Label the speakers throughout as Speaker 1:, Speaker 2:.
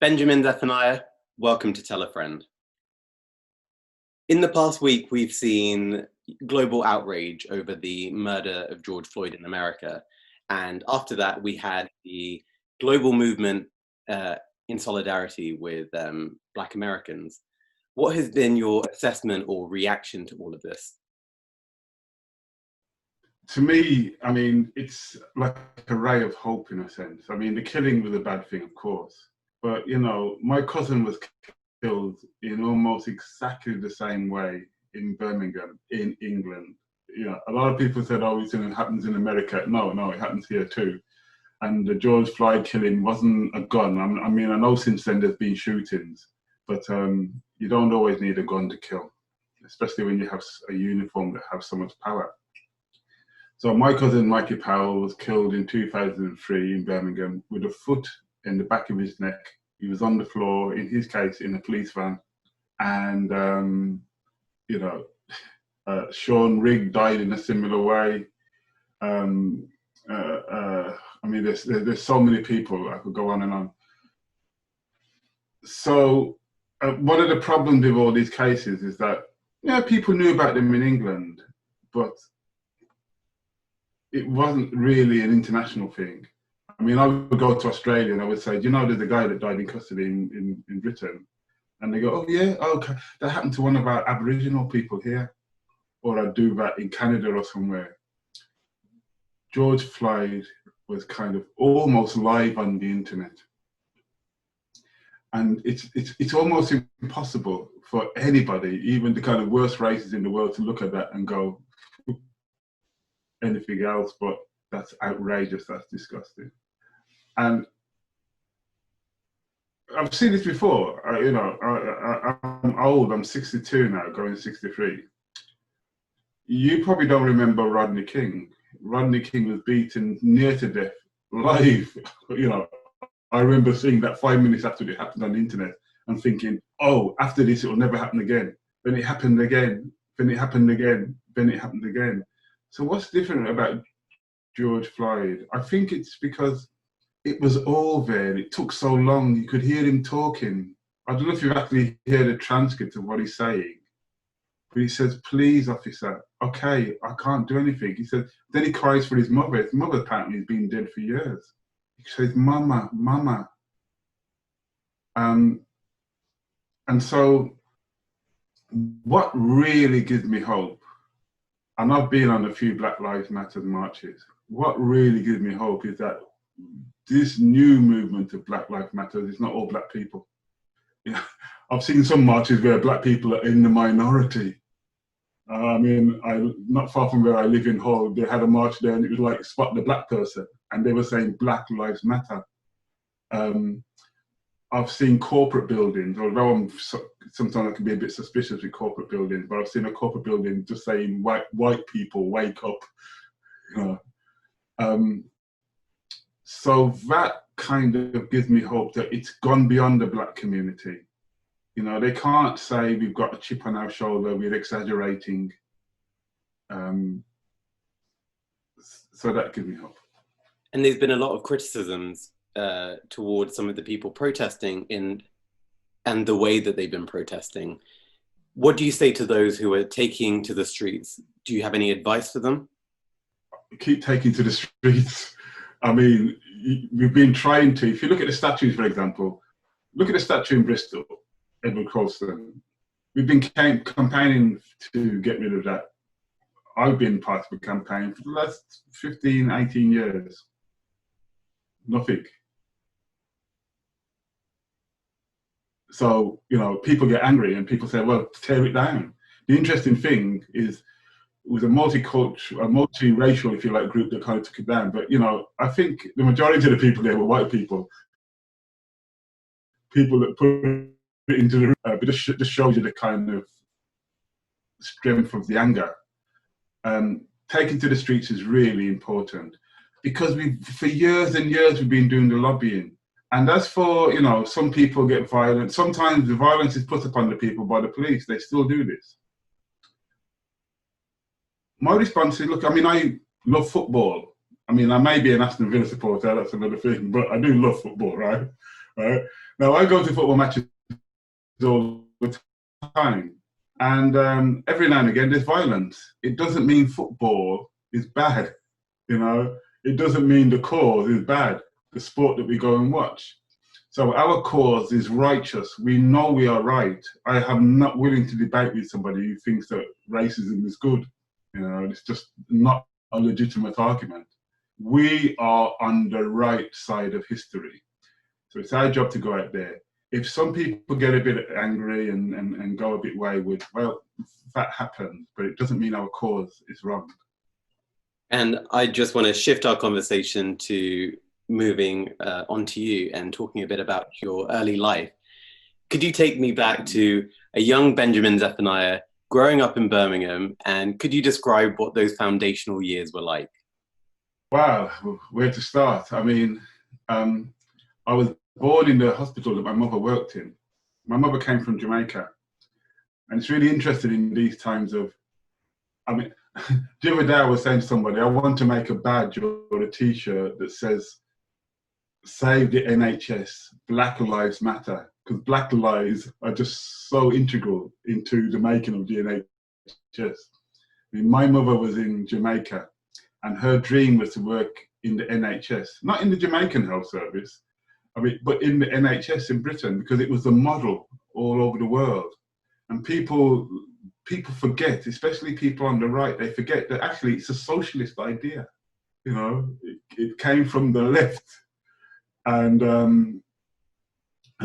Speaker 1: Benjamin Zephaniah, welcome to Tell a Friend. In the past week, we've seen global outrage over the murder of George Floyd in America. And after that, we had the global movement in solidarity with Black Americans. What has been your assessment or reaction to all of this?
Speaker 2: To me, I mean, it's like a ray of hope in a sense. I mean, the killing was a bad thing, of course. But, you know, my cousin was killed in almost exactly the same way in Birmingham, in England. You know, a lot of people said, oh, it happens in America. No, it happens here too. And the George Floyd killing wasn't a gun. I mean, I know since then there's been shootings, but you don't always need a gun to kill, especially when you have a uniform that has so much power. So my cousin Mikey Powell was killed in 2003 in Birmingham with a foot in the back of his neck. He was on the floor, in his case, in a police van. And, Sean Rigg died in a similar way. I mean, there's so many people, I could go on and on. So one of the problems with all these cases is that, people knew about them in England, but it wasn't really an international thing. I mean, I would go to Australia and I would say, there's a guy that died in custody in Britain. And they go, oh yeah, okay, that happened to one of our Aboriginal people here. Or I'd do that in Canada or somewhere. George Floyd was kind of almost live on the internet. And it's almost impossible for anybody, even the kind of worst races in the world, to look at that and go, anything else but that's outrageous, that's disgusting. And I've seen this before. I'm old, I'm 62 now, going 63. You probably don't remember Rodney King. Rodney King was beaten near to death, live. I remember seeing that 5 minutes after it happened on the internet and thinking, oh, after this, it will never happen again. Then it happened again, then it happened again, then it happened again. So what's different about George Floyd? I think it's because it was all there. It took so long. You could hear him talking. I don't know if you've actually heard a transcript of what he's saying. But he says, please, officer, okay, I can't do anything. He says, then he cries for his mother. His mother apparently has been dead for years. He says, mama, mama. And so what really gives me hope, and I've been on a few Black Lives Matter marches, what really gives me hope is that this new movement of Black Lives Matter is not all black people. I've seen some marches where black people are in the minority. I mean, not far from where I live in Hull, they had a march there and it was like spot the black person, and they were saying Black Lives Matter. I've seen corporate buildings, although sometimes I can be a bit suspicious with corporate buildings, but I've seen a corporate building just saying white people wake up. So that kind of gives me hope that it's gone beyond the black community. They can't say we've got a chip on our shoulder, we're exaggerating. So that gives me hope.
Speaker 1: And there's been a lot of criticisms towards some of the people protesting and the way that they've been protesting. What do you say to those who are taking to the streets? Do you have any advice for them?
Speaker 2: Keep taking to the streets. I mean, we've been trying to. If you look at the statues, for example, look at the statue in Bristol, Edward Colston. We've been campaigning to get rid of that. I've been part of a campaign for the last 15, 18 years. Nothing. So, people get angry and people say, well, tear it down. The interesting thing is, it was a multicultural, a multiracial, if you like, group that kind of took it down. But, I think the majority of the people there were white people. People that put it into the, but this shows you the kind of strength of the anger. Taking to the streets is really important because for years and years, we've been doing the lobbying. And as for, some people get violent. Sometimes the violence is put upon the people by the police. They still do this. My response is, look, I mean, I love football. I mean, I may be an Aston Villa supporter, that's another thing, but I do love football, right? right? Now, I go to football matches all the time. And every now and again, there's violence. It doesn't mean football is bad, you know? It doesn't mean the cause is bad, the sport that we go and watch. So our cause is righteous. We know we are right. I am not willing to debate with somebody who thinks that racism is good. You know, it's just not a legitimate argument. We are on the right side of history. So it's our job to go out there. If some people get a bit angry and go a bit wayward, well, that happens, but it doesn't mean our cause is wrong.
Speaker 1: And I just want to shift our conversation to moving on to you and talking a bit about your early life. Could you take me back to a young Benjamin Zephaniah growing up in Birmingham, and could you describe what those foundational years were like?
Speaker 2: Wow, where to start? I mean, I was born in the hospital that my mother worked in. My mother came from Jamaica. And it's really interesting in these times of, I mean, the other day I was saying to somebody, I want to make a badge or a t-shirt that says, save the NHS, Black Lives Matter, because Black lives are just so integral into the making of the NHS. I mean, my mother was in Jamaica and her dream was to work in the NHS, not in the Jamaican health service, I mean, but in the NHS in Britain, because it was the model all over the world. And people forget, especially people on the right, they forget that actually it's a socialist idea. You know, it came from the left. And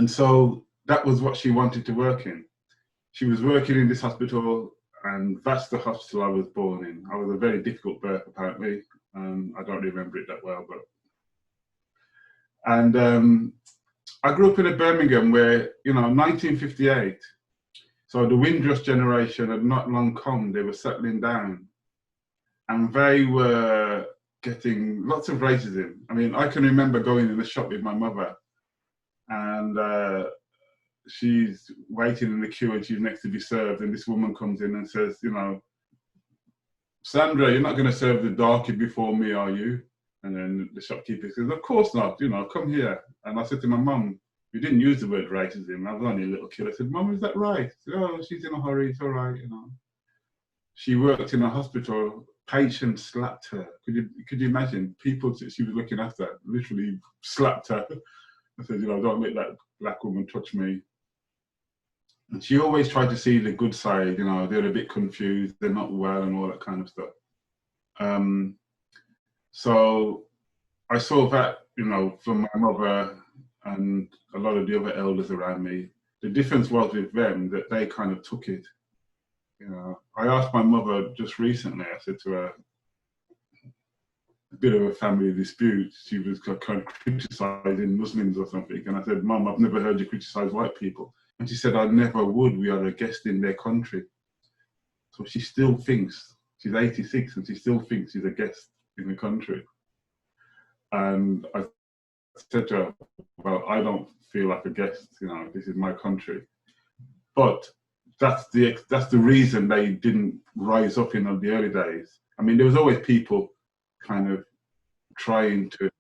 Speaker 2: so that was what she wanted to work in. She was working in this hospital, and that's the hospital I was born in. I was a very difficult birth, apparently. I don't remember it that well, but. And I grew up in a Birmingham where, you know, 1958, so the Windrush generation had not long come, they were settling down. And they were getting lots of racism. I mean, I can remember going in the shop with my mother, and she's waiting in the queue and she's next to be served, and this woman comes in and says, you know, Sandra, you're not going to serve the darkie before me, are you? And then the shopkeeper says, of course not, you know, come here. And I said to my mum, we didn't use the word racism, I was only a little kid. I said, Mum, is that right? Said, oh, she's in a hurry, it's all right, you know. She worked in a hospital, patients slapped her. Could you imagine? People that she was looking after literally slapped her. I said, you know, don't let that black woman touch me. And she always tried to see the good side, you know, they're a bit confused, they're not well and all that kind of stuff. So I saw that, you know, from my mother and a lot of the other elders around me. The difference was with them that they kind of took it. You know, I asked my mother just recently, I said to her, a bit of a family dispute, she was kind of criticizing Muslims or something. And I said, Mum, I've never heard you criticize white people. And she said, I never would, we are a guest in their country. So she still thinks, she's 86 and she still thinks she's a guest in the country. And I said to her, well, I don't feel like a guest, you know, this is my country. But that's the reason they didn't rise up in the early days. I mean, there was always people kind of trying to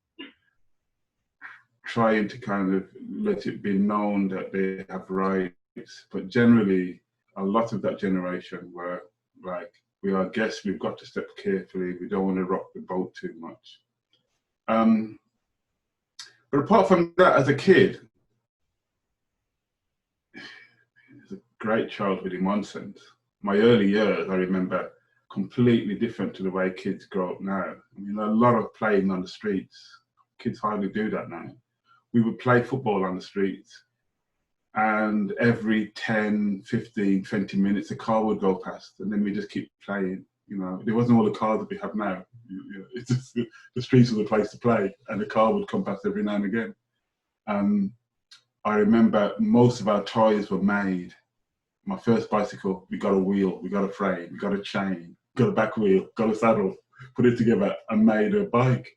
Speaker 2: kind of let it be known that they have rights. But generally, a lot of that generation were like, we are guests, we've got to step carefully, we don't want to rock the boat too much. But apart from that, as a kid, it's a great childhood in one sense. My early years, I remember, completely different to the way kids grow up now. I mean, a lot of playing on the streets. Kids hardly do that now. We would play football on the streets, and every 10, 15, 20 minutes, a car would go past, and then we just keep playing. You know, there wasn't all the cars that we have now. It's just the streets were the place to play, and the car would come past every now and again. I remember most of our toys were made. My first bicycle, we got a wheel, we got a frame, we got a chain, got a back wheel, got a saddle, put it together and made a bike,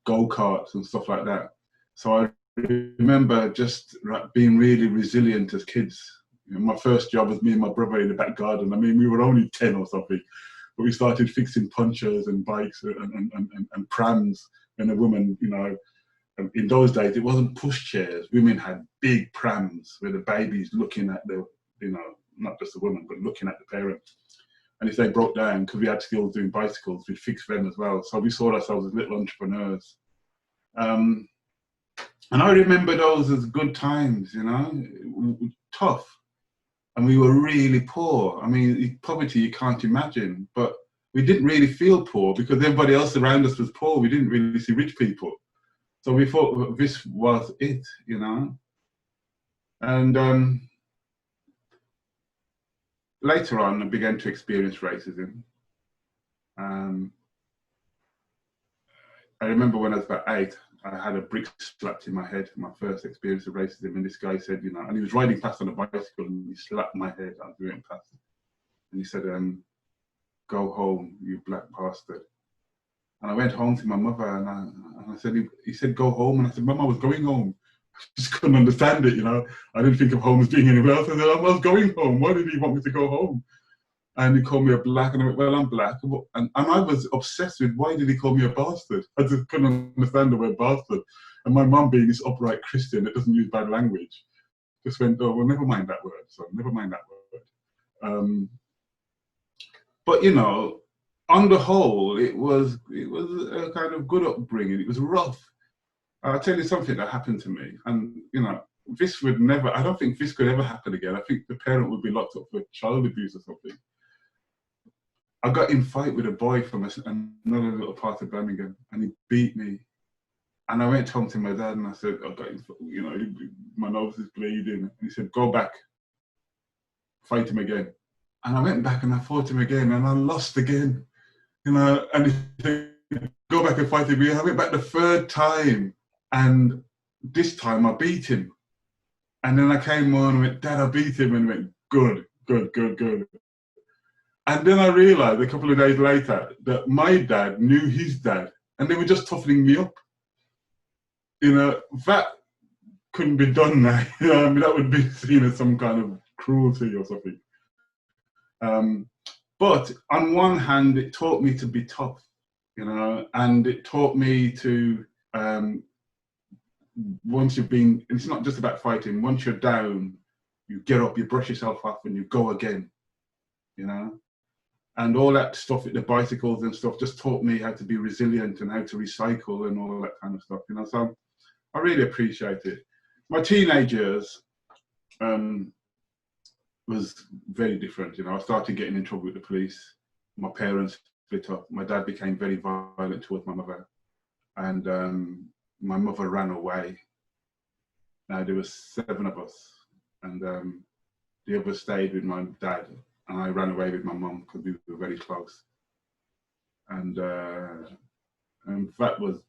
Speaker 2: go-karts and stuff like that. So I remember just being really resilient as kids. You know, my first job was me and my brother in the back garden. I mean, we were only 10 or something, but we started fixing punchers and bikes and prams. And a woman, you know, in those days, it wasn't pushchairs. Women had big prams where the baby's looking at the, not just the woman, but looking at the parent. And if they broke down, because we had skills doing bicycles, we'd fix them as well. So we saw ourselves as little entrepreneurs. And I remember those as good times, tough. And we were really poor. I mean, poverty you can't imagine, but we didn't really feel poor because everybody else around us was poor. We didn't really see rich people. So we thought this was it, And later on, I began to experience racism. I remember when I was about 8, I had a brick slapped in my head, my first experience of racism. And this guy said, and he was riding past on a bicycle and he slapped my head. I was going past. And he said, go home, you black bastard. And I went home to my mother and I said, he said, go home. And I said, Mum, I was going home. I just couldn't understand it, I didn't think of home as being anywhere else. I said, I was going home. Why did he want me to go home? And he called me a black, and I went, well, I'm black. And I was obsessed with, why did he call me a bastard? I just couldn't understand the word bastard. And my mum, being this upright Christian that doesn't use bad language, just went, oh, well, never mind that word, son, never mind that word. But, on the whole, it was a kind of good upbringing. It was rough. I'll tell you something that happened to me. And, this would never, I don't think this could ever happen again. I think the parent would be locked up for child abuse or something. I got in a fight with a boy from another little part of Birmingham, and he beat me. And I went home to my dad and I said, I got my nose is bleeding. And he said, go back, fight him again. And I went back and I fought him again and I lost again. And he said, go back and fight him again. I went back the 3rd time and this time I beat him. And then I came on and went, Dad, I beat him, and went, good. And then I realized a couple of days later that my dad knew his dad and they were just toughening me up. That couldn't be done now. I mean, that would be seen as some kind of cruelty or something. But on one hand, it taught me to be tough, and it taught me to, once you've been, it's not just about fighting, once you're down, you get up, you brush yourself off and you go again, And all that stuff with the bicycles and stuff just taught me how to be resilient and how to recycle and all that kind of stuff, So I really appreciate it. My teenage years was very different, I started getting in trouble with the police. My parents split up. My dad became very violent towards my mother. And my mother ran away. Now, there were 7 of us. And the others stayed with my dad. And I ran away with my mum because we were very close. And that was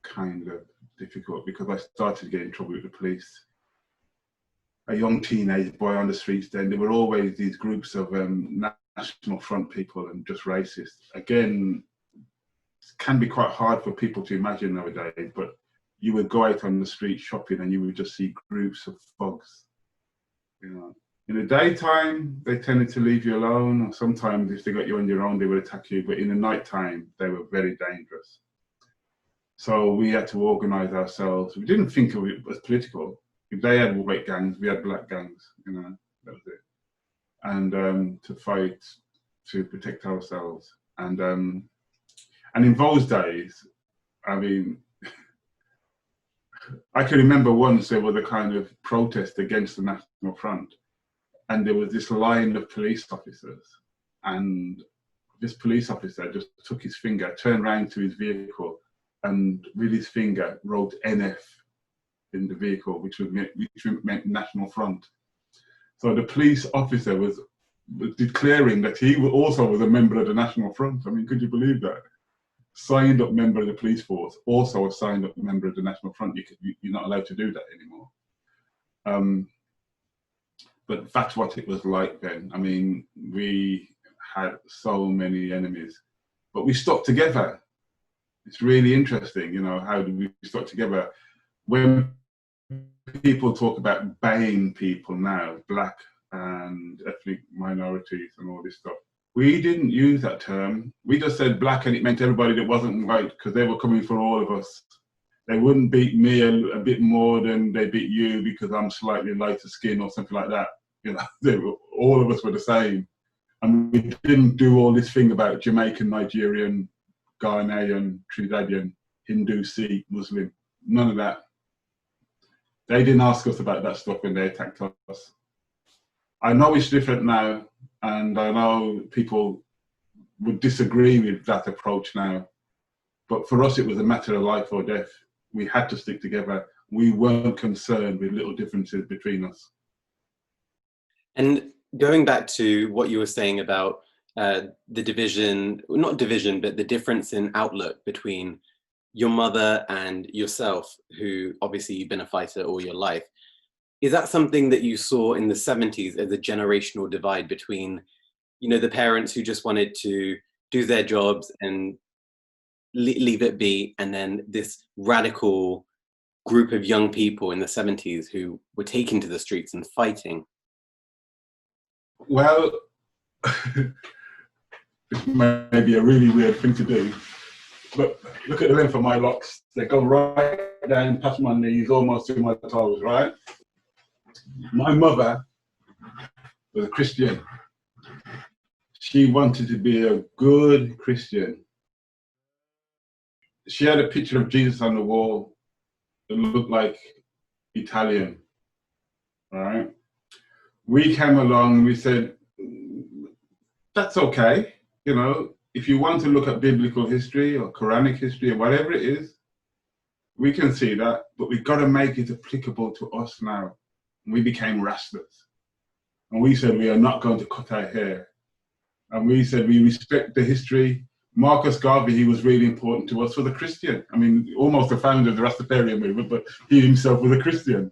Speaker 2: kind of difficult because I started getting in trouble with the police. A young teenage boy on the streets then, there were always these groups of National Front people and just racists. Again, it can be quite hard for people to imagine nowadays, but you would go out on the street shopping and you would just see groups of thugs. In the daytime, they tended to leave you alone, or sometimes if they got you on your own, they would attack you, but in the nighttime, they were very dangerous. So we had to organize ourselves. We didn't think of it as political. If they had white gangs, we had black gangs, that was it. And to fight, to protect ourselves. And in those days, I mean, I can remember once there was a kind of protest against the National Front. And there was this line of police officers. And this police officer just took his finger, turned around to his vehicle, and with his finger wrote NF in the vehicle, which meant National Front. So the police officer was declaring that he also was a member of the National Front. I mean, could you believe that? Signed up member of the police force, also a signed up member of the National Front. You're not allowed to do that anymore. But that's what it was like then. I mean, we had so many enemies, but we stuck together. It's really interesting, how do we stuck together? When people talk about baying people now, black and ethnic minorities and all this stuff, we didn't use that term. We just said black and it meant everybody that wasn't white because they were coming for all of us. They wouldn't beat me a bit more than they beat you because I'm slightly lighter skin or something like that. You know, all of us were the same. And we didn't do all this thing about Jamaican, Nigerian, Ghanaian, Trinidadian, Hindu, Sikh, Muslim. None of that. They didn't ask us about that stuff when they attacked us. I know it's different now, and I know people would disagree with that approach now. But for us, it was a matter of life or death. We had to stick together. We weren't concerned with little differences between us.
Speaker 1: And going back to what you were saying about the division, not division, but the difference in outlook between your mother and yourself, who obviously you've been a fighter all your life. Is that something that you saw in the 70s as a generational divide between, you know, the parents who just wanted to do their jobs and leave it be, and then this radical group of young people in the 70s who were taking to the streets and fighting?
Speaker 2: Well, this may be a really weird thing to do, but look at the length of my locks. They go right down past my knees, almost to my toes, right? My mother was a Christian. She wanted to be a good Christian. She had a picture of Jesus on the wall that looked like Italian, right? We came along and we said, that's okay. You know, if you want to look at biblical history or Quranic history or whatever it is, we can see that, but we've got to make it applicable to us now. And we became Rastas. And we said, we are not going to cut our hair. And we said, we respect the history. Marcus Garvey, he was really important to us, was a Christian. I mean, almost the founder of the Rastafarian movement, but he himself was a Christian.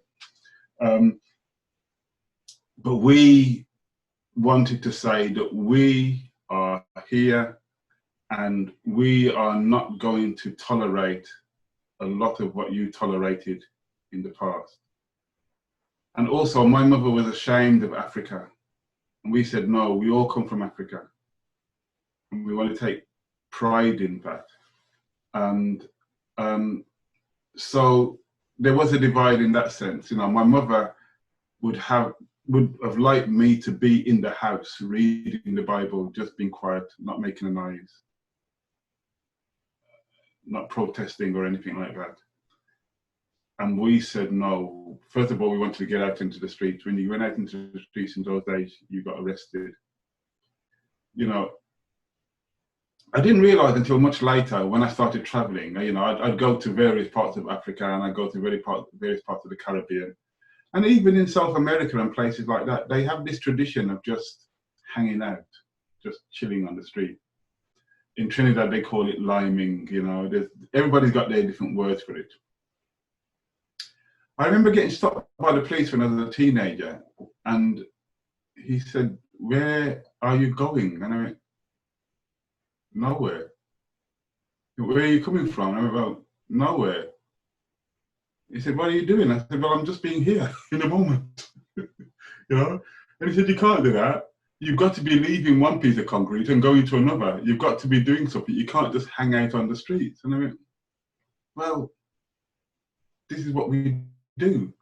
Speaker 2: But we wanted to say that we are here and we are not going to tolerate a lot of what you tolerated in the past. And also, my mother was ashamed of Africa. And we said, no, we all come from Africa. And we want to take pride in that. And so there was a divide in that sense. You know, my mother would have liked me to be in the house, reading the Bible, just being quiet, not making a noise, not protesting or anything like that. And we said no. First of all, we wanted to get out into the streets. When you went out into the streets in those days, you got arrested. You know, I didn't realize until much later when I started traveling, you know, I'd go to various parts of Africa and I'd go to various parts of the Caribbean. And even in South America and places like that, they have this tradition of just hanging out, just chilling on the street. In Trinidad, they call it liming, you know, everybody's got their different words for it. I remember getting stopped by the police when I was a teenager, and he said, where are you going? And I went, nowhere. Where are you coming from? And I went, well, nowhere. He said, what are you doing? I said, well, I'm just being here in a moment. You know? And he said, you can't do that. You've got to be leaving one piece of concrete and going to another. You've got to be doing something. You can't just hang out on the streets. And I went, well, this is what we do.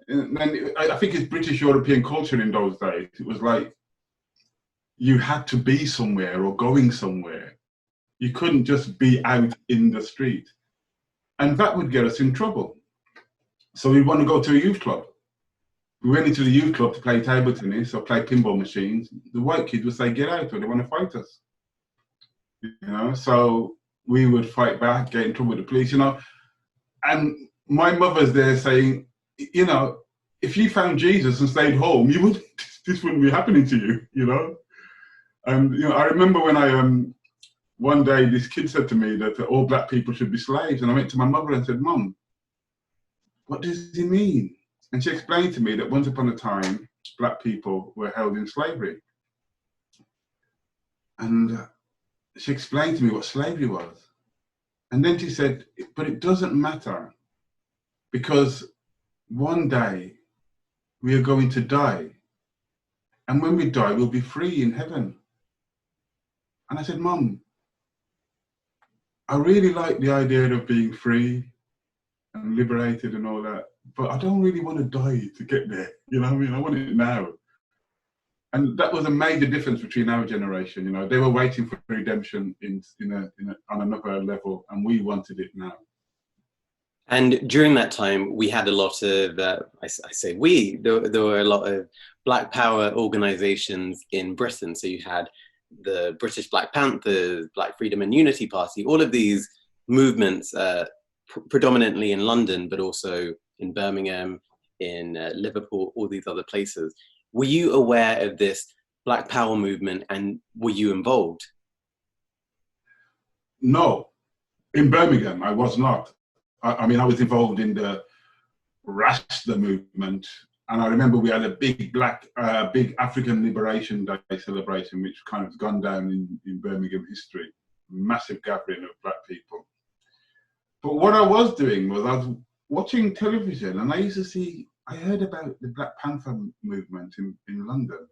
Speaker 2: And I think it's British European culture in those days. It was like you had to be somewhere or going somewhere. You couldn't just be out in the street. And that would get us in trouble. So we'd want to go to a youth club. We went into the youth club to play table tennis or play pinball machines. The white kids would say, get out, or they want to fight us. You know, so we would fight back, get in trouble with the police, you know. And my mother's there saying, you know, if you found Jesus and stayed home, this wouldn't be happening to you, you know. And you know, I remember when one day this kid said to me that all black people should be slaves, and I went to my mother and said, Mum, what does he mean? And she explained to me that once upon a time, black people were held in slavery. And she explained to me what slavery was. And then she said, but it doesn't matter, because one day we are going to die. And when we die, we'll be free in heaven. And I said, Mum, I really like the idea of being free. and liberated and all that. But I don't really want to die to get there. You know what I mean? I want it now. And that was a major difference between our generation. You know, they were waiting for redemption on another level, and we wanted it now.
Speaker 1: And during that time, we had a lot of, I say we, there were a lot of Black Power organizations in Britain. So you had the British Black Panthers, Black Freedom and Unity Party, all of these movements, predominantly in London, but also in Birmingham, in Liverpool, all these other places. Were you aware of this Black Power movement, and were you involved?
Speaker 2: No, in Birmingham, I was not. I mean, I was involved in the Rasta movement, and I remember we had a big big African Liberation Day celebration, which kind of gone down in Birmingham history. Massive gathering of Black people. But what I was doing was I was watching television, and I heard about the Black Panther movement in London.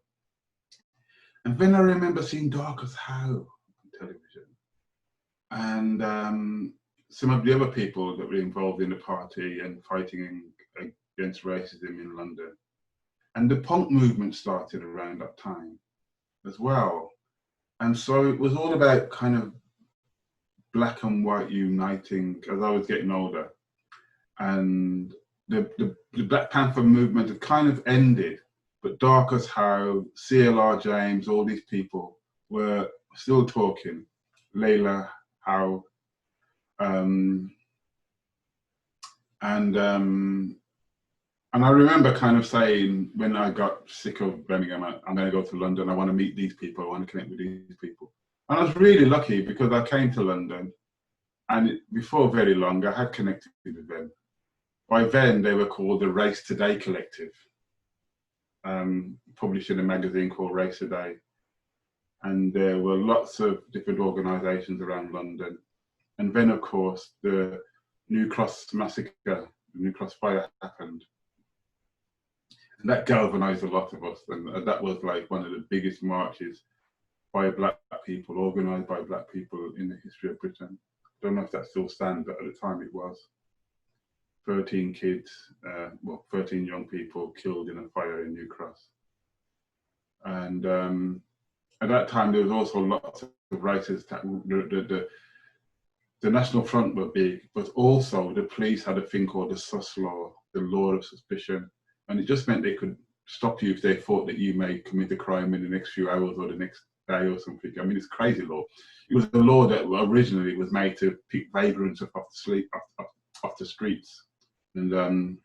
Speaker 2: And then I remember seeing Darkest How on television. And some of the other people that were involved in the party and fighting against racism in London. And the punk movement started around that time as well. And so it was all about kind of Black and white uniting as I was getting older. And the Black Panther movement had kind of ended, but Darkest How, CLR James, all these people were still talking. Layla Howe, and I remember kind of saying when I got sick of Birmingham, I'm going to go to London. I want to meet these people. I want to connect with these people. And I was really lucky because I came to London, and before very long, I had connected with them. By then, they were called the Race Today Collective, publishing a magazine called Race Today. And there were lots of different organisations around London. And then, of course, the New Cross massacre, the New Cross fire happened. And that galvanised a lot of us. And that was like one of the biggest marches by Black people, organised by Black people in the history of Britain. I don't know if that still stands, but at the time it was. 13 kids, 13 young people killed in a fire in New Cross. And at that time, there was also lots of writers. The National Front were big, but also the police had a thing called the sus law, the law of suspicion. And it just meant they could stop you if they thought that you may commit a crime in the next few hours or the next day or something. I mean, it's a crazy law. It was a law that originally was made to pick vagrants off the streets. And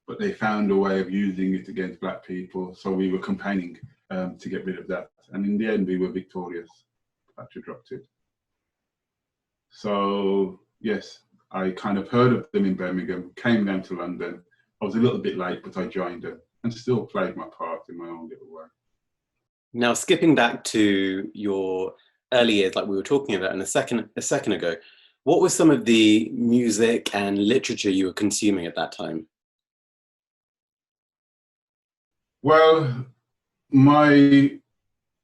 Speaker 2: but they found a way of using it against Black people. So we were campaigning to get rid of that. And in the end, we were victorious. Thatcher dropped it. So yes, I kind of heard of them in Birmingham, came down to London. I was a little bit late, but I joined them and still played my part in my own little way.
Speaker 1: Now, skipping back to your early years, like we were talking about a second ago, what was some of the music and literature you were consuming at that time?
Speaker 2: Well, my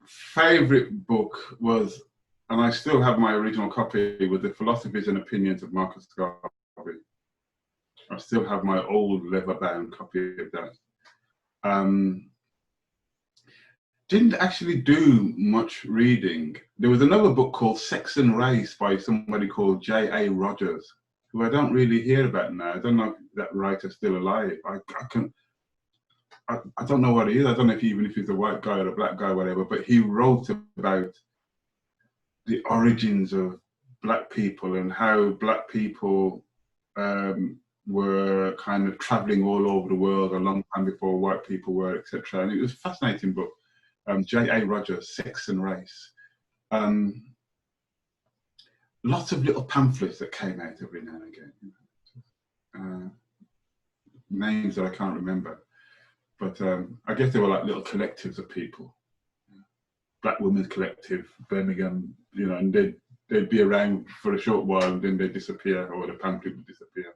Speaker 2: favourite book was, and I still have my original copy, with The Philosophies and Opinions of Marcus Garvey. I still have my old leather-bound copy of that. Didn't actually do much reading. There was another book called Sex and Race by somebody called J.A. Rogers, who I don't really hear about now. I don't know if that writer's still alive. I don't know what he is. I don't know even if he's a white guy or a Black guy or whatever, but he wrote about the origins of Black people and how Black people were kind of traveling all over the world a long time before white people were, etc. And it was a fascinating book. J.A. Rogers, Sex and Race. Lots of little pamphlets that came out every now and again. Names that I can't remember. But I guess they were like little collectives of people. Black Women's Collective, Birmingham, you know, and they'd be around for a short while and then they'd disappear, or the pamphlet would disappear.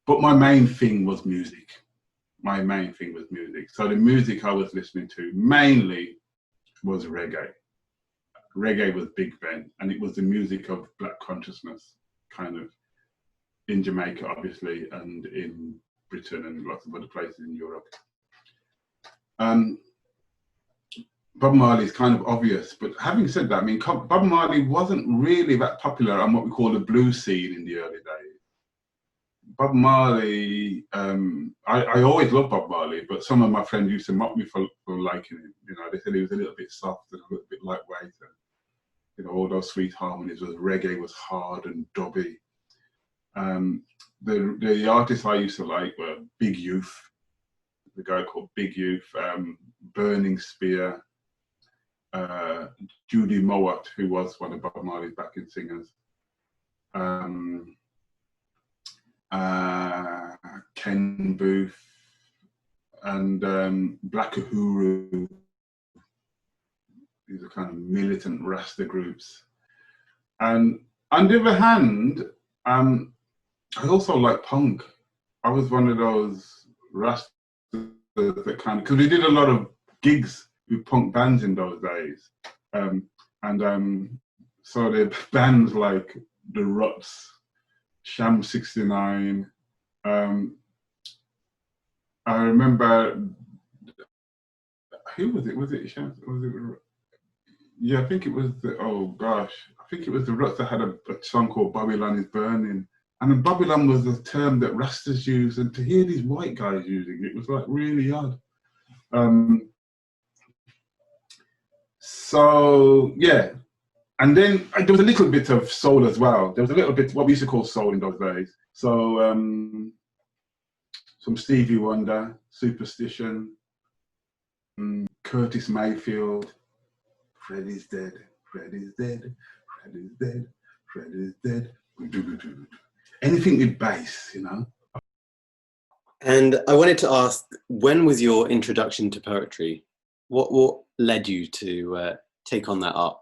Speaker 2: But my main thing was music. So the music I was listening to mainly was reggae. Reggae was big then, and it was the music of Black consciousness, kind of in Jamaica, obviously, and in Britain and lots of other places in Europe. Bob Marley's kind of obvious, but having said that, I mean, Bob Marley wasn't really that popular on what we call the blues scene in the early days. Bob Marley, I always loved Bob Marley, but some of my friends used to mock me for liking him. You know, they said he was a little bit soft and a little bit lightweight, and you know, all those sweet harmonies. Was reggae was hard and dubby. The artists I used to like were Big Youth, the guy called Big Youth, Burning Spear, Judy Mowat, who was one of Bob Marley's backing singers, Ken Booth, and Black Uhuru. These are kind of militant Rasta groups. And on the other hand, I also like punk. I was one of those Rasta that kind of, because we did a lot of gigs with punk bands in those days. So the bands like The Ruts, Sham 69. I remember, who was it? Was it Sham? Was it? Yeah, I think it was the, oh gosh, I think it was the Ruts that had a song called Babylon is Burning. And Babylon was a term that Rastas used, and to hear these white guys using it was like really odd. So yeah, and then there was a little bit of soul as well. There was a little bit what we used to call soul in those days. So some Stevie Wonder, Superstition, Curtis Mayfield, Freddy's dead, Freddy's dead, Freddy's dead, Freddy's dead. Anything with bass, you know.
Speaker 1: And I wanted to ask, when was your introduction to poetry? What led you to take on that art?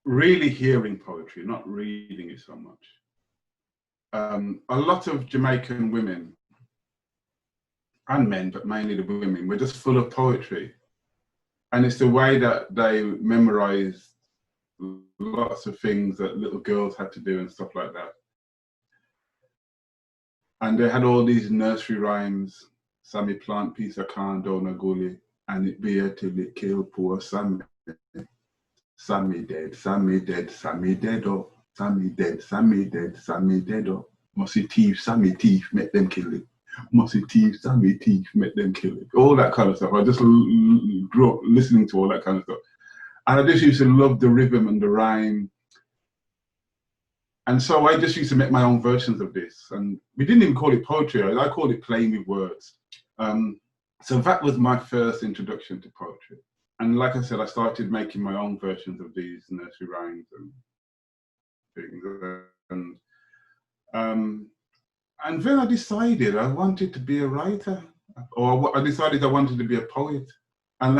Speaker 2: Really hearing poetry, not reading it so much. A lot of Jamaican women and men, but mainly the women, were just full of poetry. And it's the way that they memorized lots of things that little girls had to do and stuff like that. And they had all these nursery rhymes. Sammy plant piece of corn down a gully, and it be till it kill poor Sammy. Sammy dead, Sammy dead, Sammy dead, oh. Sammy dead, Sammy dead, Sammy dead, oh. Musty thief, Sammy thief, make them kill it. Musty thief, Sammy thief, make them kill it. All that kind of stuff. I just grew up listening to all that kind of stuff. And I just used to love the rhythm and the rhyme. And so I just used to make my own versions of this. And we didn't even call it poetry. I called it playing with words. So that was my first introduction to poetry. And like I said, I started making my own versions of these nursery rhymes and things. And then I decided I wanted to be a writer, or I decided I wanted to be a poet. And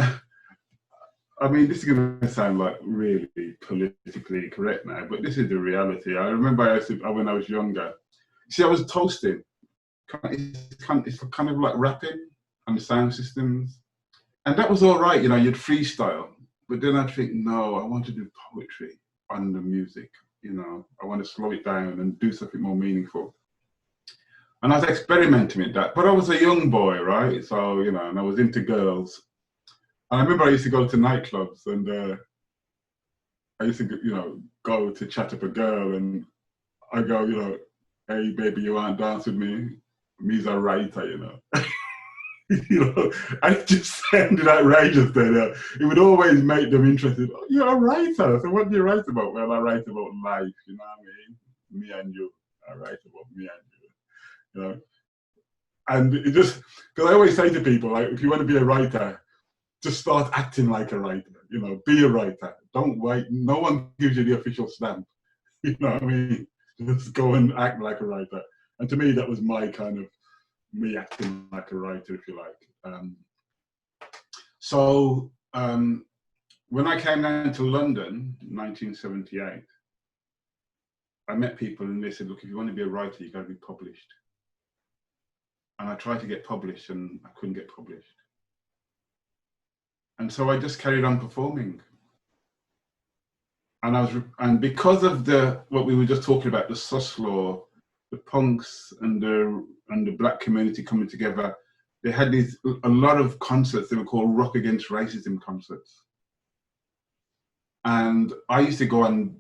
Speaker 2: I mean, this is going to sound like really politically correct now, but this is the reality. I remember when I was younger, see, I was toasting. It's kind of like rapping and the sound systems. And that was all right, you know, you'd freestyle. But then I'd think, no, I want to do poetry on the music. You know, I want to slow it down and do something more meaningful. And I was experimenting with that. But I was a young boy, right? So, you know, and I was into girls. And I remember I used to go to nightclubs, and I used to, you know, go to chat up a girl, and I go, you know, hey, baby, you want to dance with me? Me's a writer, you know. You know, I just sounded outrageous there. It would always make them interested. Oh, you're a writer. So what do you write about? Well, I write about life, you know what I mean? Me and you. I write about me and you, you know. And it just, because I always say to people, like, if you want to be a writer, just start acting like a writer, you know, be a writer. Don't wait. No one gives you the official stamp. You know what I mean? Just go and act like a writer. And to me, that was my kind of, me acting like a writer, if you like. When I came down to London in 1978, I met people and they said, look, if you want to be a writer, you've got to be published. And I tried to get published and I couldn't get published. And so I just carried on performing. and because of what we were just talking about, the sus law, the punks and the black community coming together, they had a lot of concerts they were called Rock Against Racism concerts. And I used to go on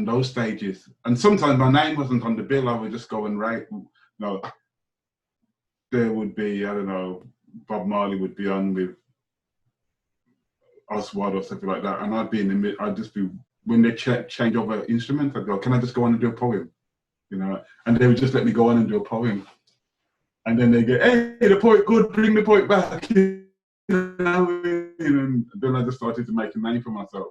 Speaker 2: those stages. And sometimes my name wasn't on the bill, I would just go and write. There would be, I don't know, Bob Marley would be on with Oswald or something like that. And I'd just be, when they change over instruments, I'd go, can I just go on and do a poem? And they would just let me go on and do a poem. And then they go, hey, the poet, good, bring the poet back. And then I just started to make a name for myself.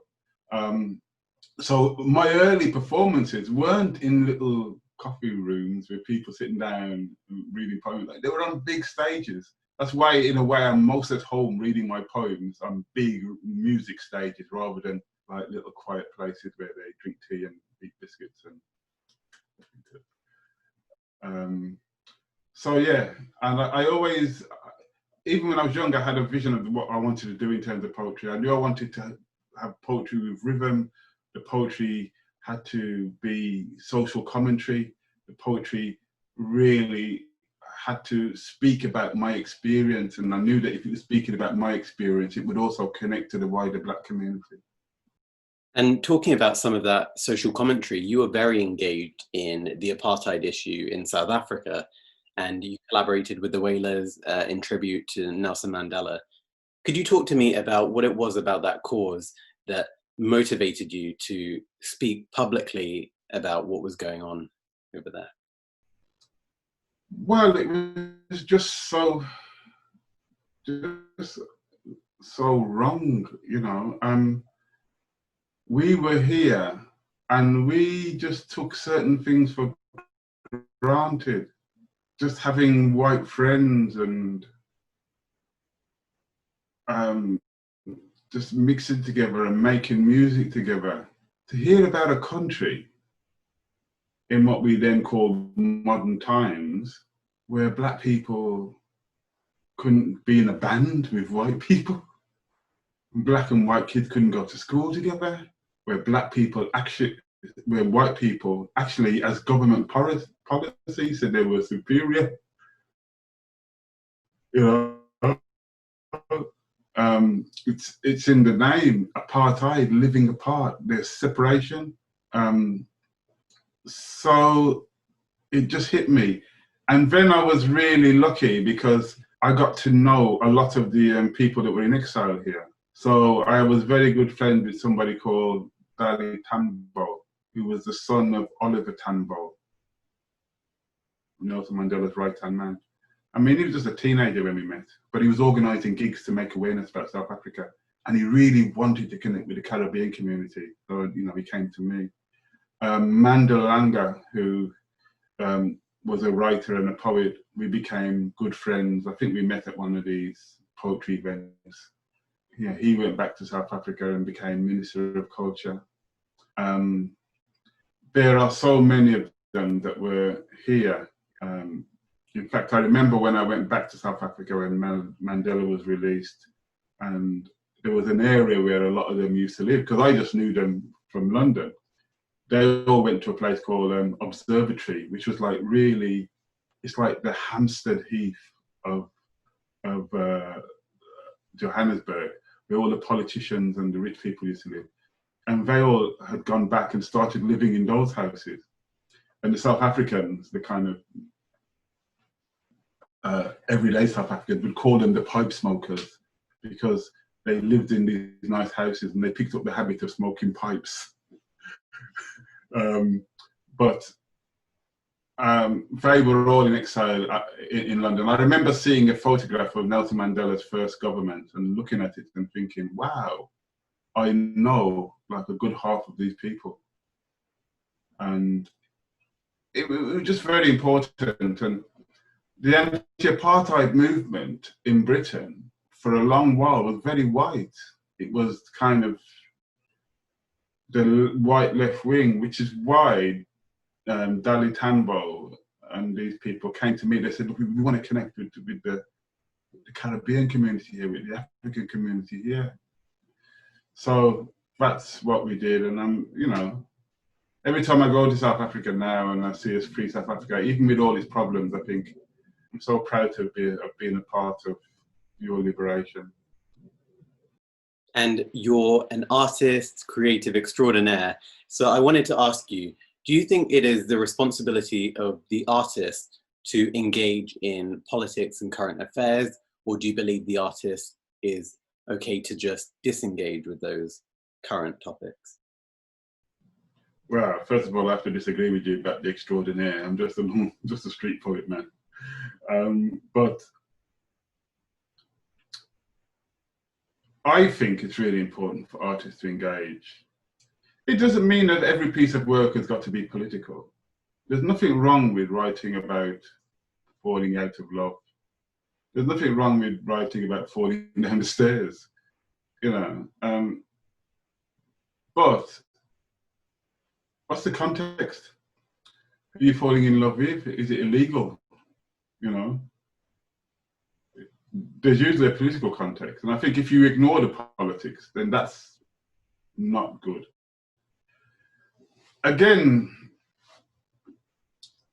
Speaker 2: So my early performances weren't in little coffee rooms with people sitting down reading poems. They were on big stages. That's why, in a way, I'm most at home reading my poems on big music stages rather than like little quiet places where they drink tea and eat biscuits. So yeah, and I always, even when I was young, I had a vision of what I wanted to do in terms of poetry. I knew I wanted to have poetry with rhythm. The poetry had to be social commentary. The poetry really had to speak about my experience. And I knew that if it was speaking about my experience, it would also connect to the wider Black community.
Speaker 1: And talking about some of that social commentary, you were very engaged in the apartheid issue in South Africa, and you collaborated with the Wailers in tribute to Nelson Mandela. Could you talk to me about what it was about that cause that motivated you to speak publicly about what was going on over there?
Speaker 2: Well, it was just so wrong, we were here and we just took certain things for granted. Just having white friends and just mixing together and making music together. To hear about a country in what we then call modern times, where Black people couldn't be in a band with white people, Black and white kids couldn't go to school together, where white people actually, as government policy, said they were superior. It's in the name, apartheid, living apart. There's separation. So it just hit me. And then I was really lucky because I got to know a lot of the people that were in exile here. So I was very good friends with somebody called Dali Tambo, who was the son of Oliver Tambo, Nelson Mandela's right-hand man. I mean, he was just a teenager when we met, but he was organising gigs to make awareness about South Africa. And he really wanted to connect with the Caribbean community. So, he came to me. Mandela, who was a writer and a poet, we became good friends. I think we met at one of these poetry events. Yeah, he went back to South Africa and became Minister of Culture. There are so many of them that were here. In fact, I remember when I went back to South Africa when Mandela was released, and there was an area where a lot of them used to live, because I just knew them from London. They all went to a place called Observatory, which was like really, it's like the Hampstead Heath of Johannesburg, where all the politicians and the rich people used to live. And they all had gone back and started living in those houses. And the South Africans, the kind of everyday South Africans, would call them the pipe smokers, because they lived in these nice houses and they picked up the habit of smoking pipes. But they were all in exile in London. I remember seeing a photograph of Nelson Mandela's first government and looking at it and thinking, wow, I know like a good half of these people. And it was just very important. And the anti-apartheid movement in Britain for a long while was very white. It was kind of the white left wing, which is why Dali Tambo and these people came to me. They said, look, we want to connect with the Caribbean community here, with the African community here. So that's what we did. And every time I go to South Africa now and I see us free South Africa, even with all its problems, I think I'm so proud to have been a part of your liberation.
Speaker 1: And you're an artist, creative extraordinaire. So I wanted to ask you, do you think it is the responsibility of the artist to engage in politics and current affairs, or do you believe the artist is okay to just disengage with those current topics?
Speaker 2: Well, first of all, I have to disagree with you about the extraordinaire. I'm just a street poet, man. But I think it's really important for artists to engage. It doesn't mean that every piece of work has got to be political. There's nothing wrong with writing about falling out of love. There's nothing wrong with writing about falling down the stairs, But what's the context? Who are you falling in love with? Is it illegal? There's usually a political context. And I think if you ignore the politics, then that's not good. Again,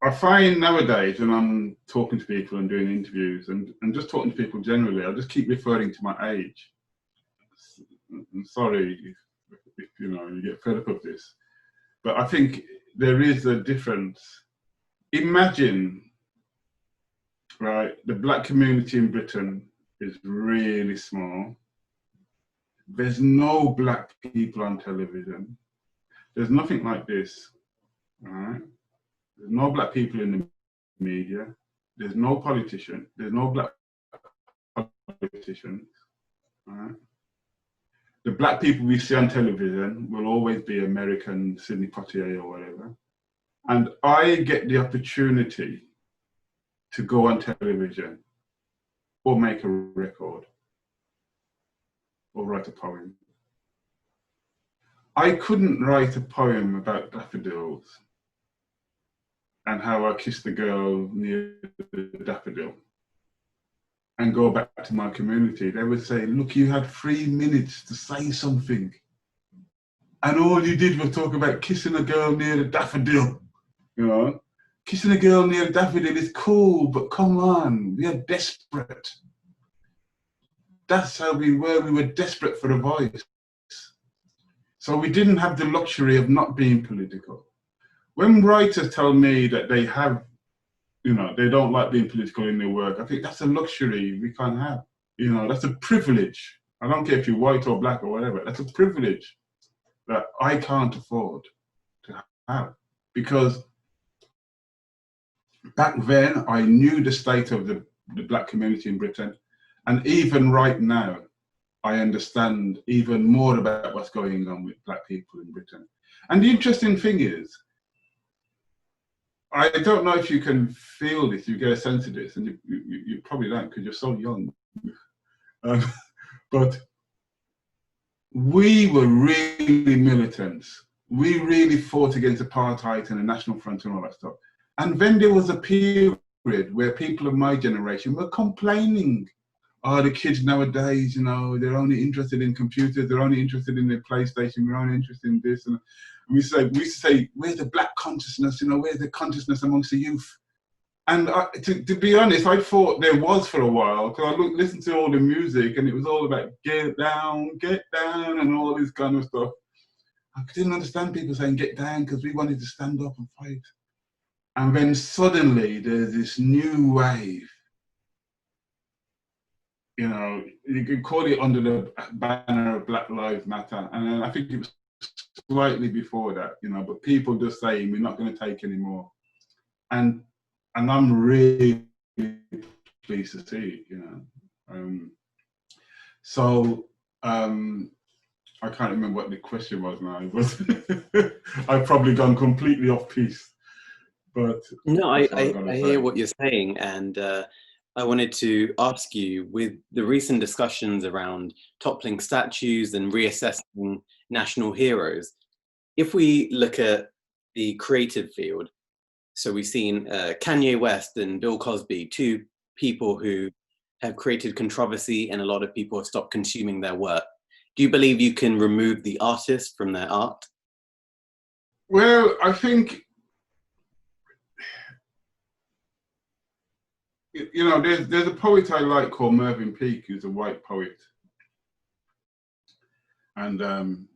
Speaker 2: I find nowadays when I'm talking to people and doing interviews and just talking to people generally, I just keep referring to my age. I'm sorry if you get fed up of this, but I think there is a difference. Imagine, right, the black community in Britain is really small. There's no black people on television. There's nothing like this, right? There's no black people in the media. There's no politician. There's no black politicians, right? The black people we see on television will always be American, Sidney Poitier or whatever. And I get the opportunity to go on television or make a record or write a poem. I couldn't write a poem about daffodils and how I kissed the girl near the daffodil and go back to my community. They would say, look, you had 3 minutes to say something. And all you did was talk about kissing a girl near the daffodil. Kissing a girl near the daffodil is cool, but come on, we are desperate. That's how we were. We were desperate for a voice. So we didn't have the luxury of not being political. When writers tell me that they have, they don't like being political in their work, I think that's a luxury we can't have. That's a privilege. I don't care if you're white or black or whatever. That's a privilege that I can't afford to have. Because back then, I knew the state of the black community in Britain. And even right now, I understand even more about what's going on with black people in Britain. And the interesting thing is, I don't know if you can feel this, you get a sense of this, and you probably don't because you're so young. But we were really militants. We really fought against apartheid and the National Front and all that stuff. And then there was a period where people of my generation were complaining. Oh, the kids nowadays, they're only interested in computers, they're only interested in their PlayStation, we're only interested in this. And we used to say, where's the black consciousness, where's the consciousness amongst the youth? And to be honest, I thought there was for a while, because I listened to all the music and it was all about get down, and all this kind of stuff. I didn't understand people saying get down because we wanted to stand up and fight. And then suddenly there's this new wave. You could call it under the banner of Black Lives Matter. And I think it was slightly before that, but people just saying we're not going to take any more. And I'm really pleased to see it, So I can't remember what the question was now, but I've probably gone completely off piece. But
Speaker 1: no, I hear what you're saying, and I wanted to ask you, with the recent discussions around toppling statues and reassessing national heroes, if we look at the creative field, so we've seen Kanye West and Bill Cosby, two people who have created controversy and a lot of people have stopped consuming their work. Do you believe you can remove the artist from their art?
Speaker 2: Well, I think, you know, there's a poet I like called Mervyn Peake, who's a white poet. And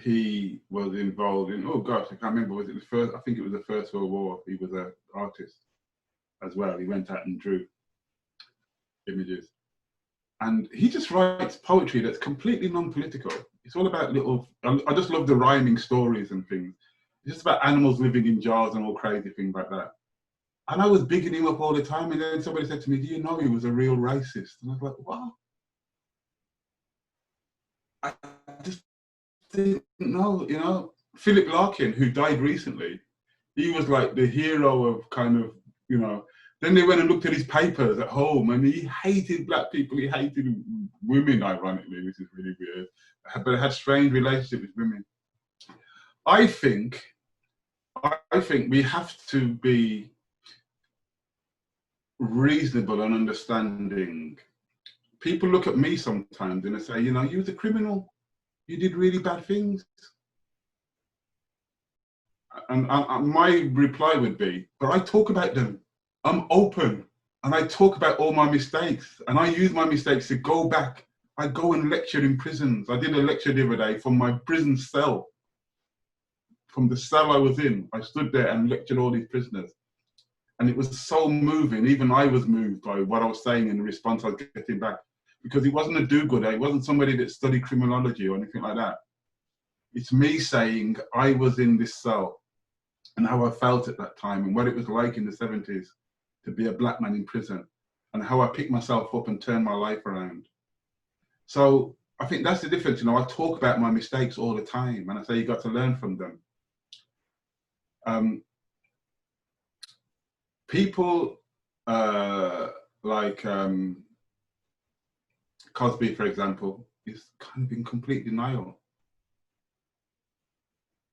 Speaker 2: he was involved in, oh gosh, I can't remember, was it the first, I think it was the First World War. He was an artist as well. He went out and drew images. And he just writes poetry that's completely non-political. It's all about little, I just love the rhyming stories and things. It's just about animals living in jars and all crazy things like that. And I was bigging him up all the time. And then somebody said to me, do you know he was a real racist? And I was like, what? I just didn't know, you know. Philip Larkin, who died recently, he was like the hero of kind of, you know, then they went and looked at his papers at home and he hated black people, he hated women, ironically, which is really weird, but had strange relationship with women. I think we have to be reasonable and understanding. People look at me sometimes and they say, you know, you was a criminal, you did really bad things. And my reply would be, but I talk about them. I'm open and I talk about all my mistakes and I use my mistakes to go back. I go and lecture in prisons. I did a lecture the other day from my prison cell. From the cell I was in, I stood there and lectured all these prisoners. And it was so moving. Even I was moved by what I was saying in the response I was getting back. Because he wasn't a do-gooder. He wasn't somebody that studied criminology or anything like that. It's me saying I was in this cell and how I felt at that time and what it was like in the 70s to be a black man in prison and how I picked myself up and turned my life around. So I think that's the difference. You know, I talk about my mistakes all the time and I say you got to learn from them. People like Cosby, for example, is kind of in complete denial.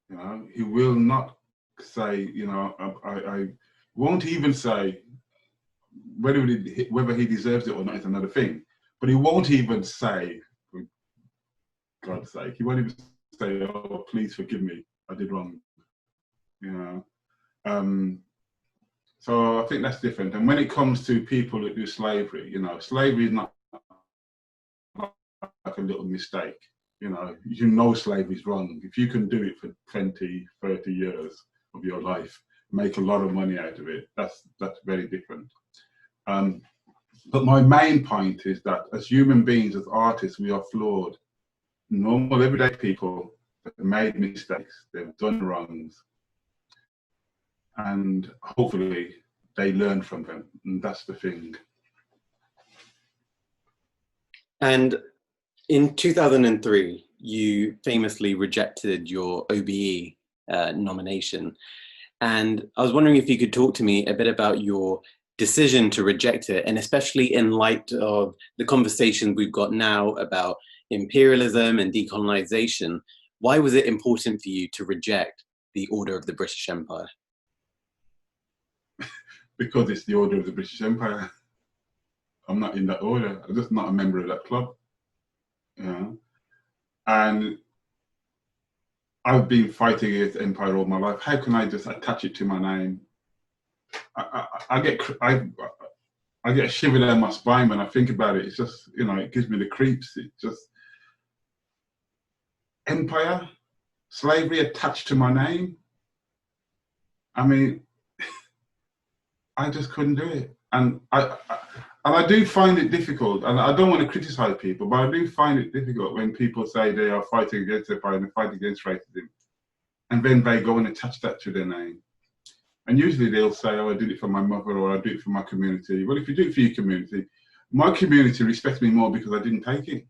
Speaker 2: You know, he will not say, you know, I won't even say whether he deserves it or not is another thing, but he won't even say, for God's sake, he won't even say, oh, please forgive me, I did wrong, you know. So I think that's different. And when it comes to people that do slavery, you know, slavery is not like a little mistake. You know slavery is wrong. If you can do it for 20, 30 years of your life, make a lot of money out of it, that's very different. But my main point is that as human beings, as artists, we are flawed. Normal, everyday people have made mistakes, they've done wrongs, and hopefully they learn from them, and that's the thing.
Speaker 1: And in 2003, you famously rejected your o.b.e. Nomination. And I was wondering if you could talk to me a bit about your decision to reject it, and especially in light of the conversation we've got now about imperialism and decolonization. Why was it important for you to reject the Order of the British Empire?
Speaker 2: Because it's the Order of the British Empire. I'm not in that order. I'm just not a member of that club. You know? And I've been fighting against empire all my life. How can I just attach it to my name? I get a shiver down my spine when I think about it. It's just, you know, it gives me the creeps. It's just empire, slavery attached to my name. I mean, I just couldn't do it. And I do find it difficult, and I don't want to criticize people, but I do find it difficult when people say they are fighting against empire and they fight against racism, and then they go and attach that to their name. And usually they'll say, oh, I did it for my mother, or I did it for my community. Well, if you do it for your community, my community respects me more because I didn't take it.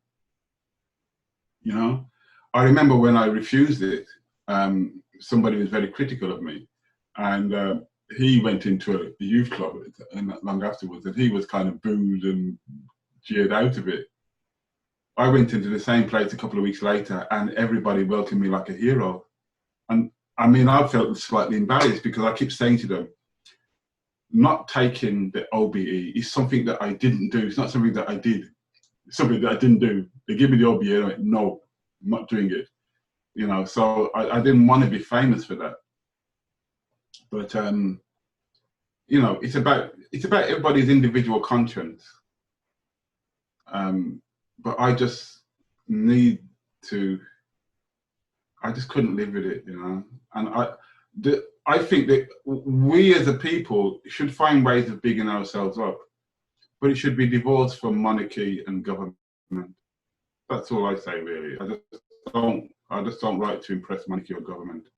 Speaker 2: You know, I remember when I refused it, somebody was very critical of me, and he went into a youth club and not long afterwards, and he was kind of booed and jeered out of it. I went into the same place a couple of weeks later and everybody welcomed me like a hero. And I mean, I felt slightly embarrassed because I keep saying to them, not taking the o.b.e. is something that I didn't do. It's not something that I did. It's something that I didn't do. They give me the o.b.e. I went, no, I'm not doing it. You know, so I didn't want to be famous for that. But you know, it's about everybody's individual conscience. But I just need to. I just couldn't live with it, you know. And I think that we as a people should find ways of bigging ourselves up, but it should be divorced from monarchy and government. That's all I say, really. I just don't like to impress monarchy or government.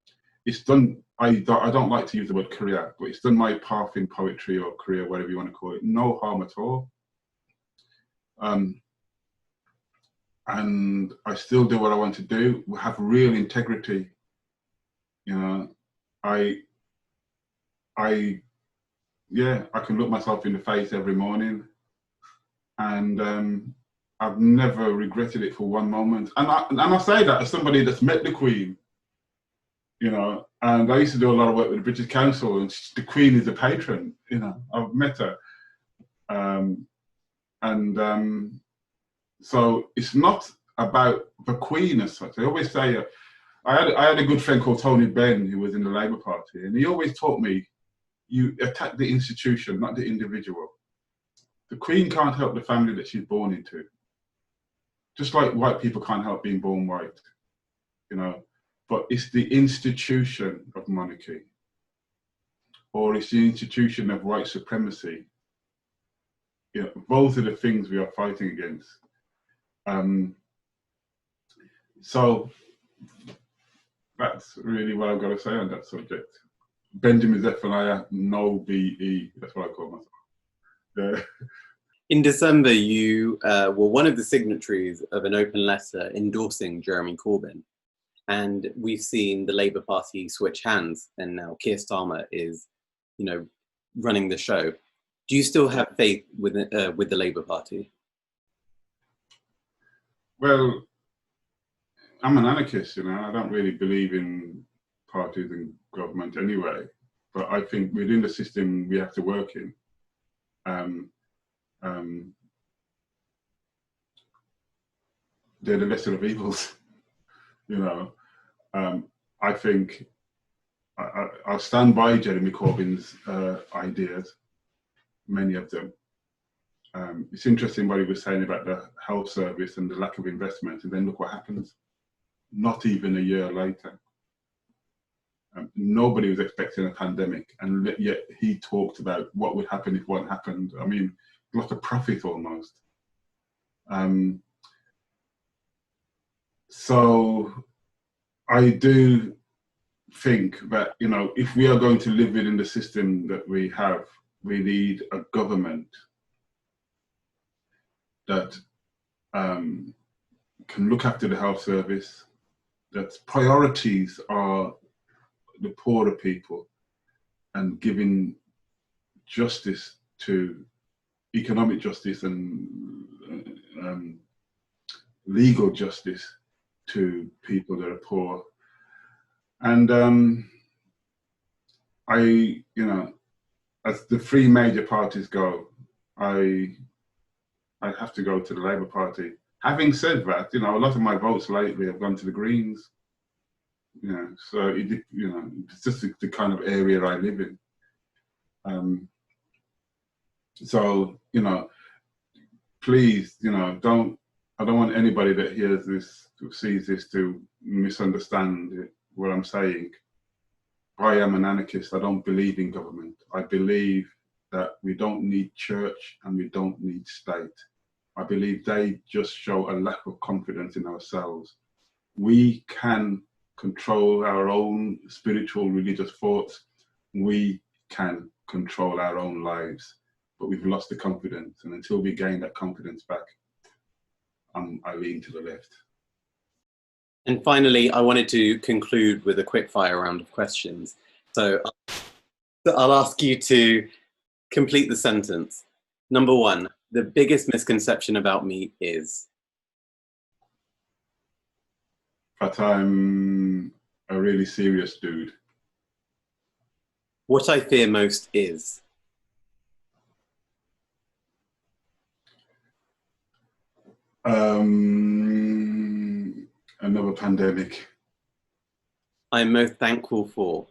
Speaker 2: It's done. I don't like to use the word career, but it's done my path in poetry or career, whatever you want to call it. No harm at all. And I still do what I want to do. We have real integrity. You know, I can look myself in the face every morning, and I've never regretted it for one moment. And I say that as somebody that's met the Queen, you know, and I used to do a lot of work with the British Council, and the Queen is a patron, you know, I've met her. So it's not about the Queen as such. I always say, I had a good friend called Tony Benn, who was in the Labour Party, and he always taught me, you attack the institution, not the individual. The Queen can't help the family that she's born into. Just like white people can't help being born white, you know, but it's the institution of monarchy, or it's the institution of white supremacy. You know, both are the things we are fighting against. So that's really what I've got to say on that subject. Benjamin Zephaniah, o.b.e. That's what I call myself. Yeah.
Speaker 1: In December, you were one of the signatories of an open letter endorsing Jeremy Corbyn. And we've seen the Labour Party switch hands, and now Keir Starmer is, you know, running the show. Do you still have faith with the Labour Party?
Speaker 2: Well, I'm an anarchist, you know. I don't really believe in parties and government anyway. But I think within the system we have to work in, they're the lesser of evils, you know. I think I'll stand by Jeremy Corbyn's ideas, many of them. It's interesting what he was saying about the health service and the lack of investment, and then look what happens. Not even a year later. Nobody was expecting a pandemic, and yet he talked about what would happen if one happened. I mean, like a prophet almost. So I do think that, you know, if we are going to live within the system that we have, we need a government that can look after the health service, that priorities are the poorer people and giving justice to economic justice and legal justice to people that are poor. And you know, as the three major parties go, I have to go to the Labour Party. Having said that, you know, a lot of my votes lately have gone to the Greens. You know, so you know, it's just the kind of area I live in. So, you know, please, you know, I don't want anybody that hears this, who sees this, to misunderstand what I'm saying. I am an anarchist. I don't believe in government. I believe that we don't need church and we don't need state. I believe they just show a lack of confidence in ourselves. We can control our own spiritual, religious thoughts. We can control our own lives, but we've lost the confidence. And until we gain that confidence back, I lean to the left.
Speaker 1: And finally, I wanted to conclude with a quick fire round of questions. So I'll ask you to complete the sentence. Number one, the biggest misconception about me is?
Speaker 2: That I'm a really serious dude.
Speaker 1: What I fear most is?
Speaker 2: Another pandemic.
Speaker 1: I am most thankful for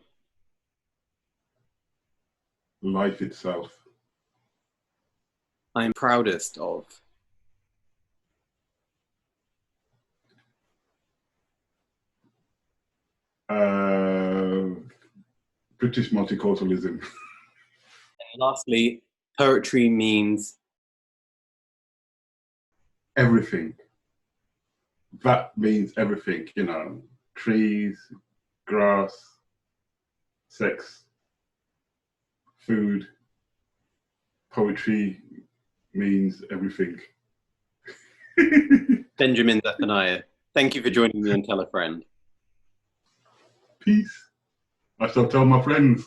Speaker 2: Life itself.
Speaker 1: I am proudest of
Speaker 2: British multiculturalism.
Speaker 1: and lastly, poetry means
Speaker 2: Everything. That means everything, you know, trees, grass, sex, food. Poetry means everything.
Speaker 1: Benjamin Zephaniah. Thank you for joining me on Tell a Friend.
Speaker 2: Peace. I shall tell my friends.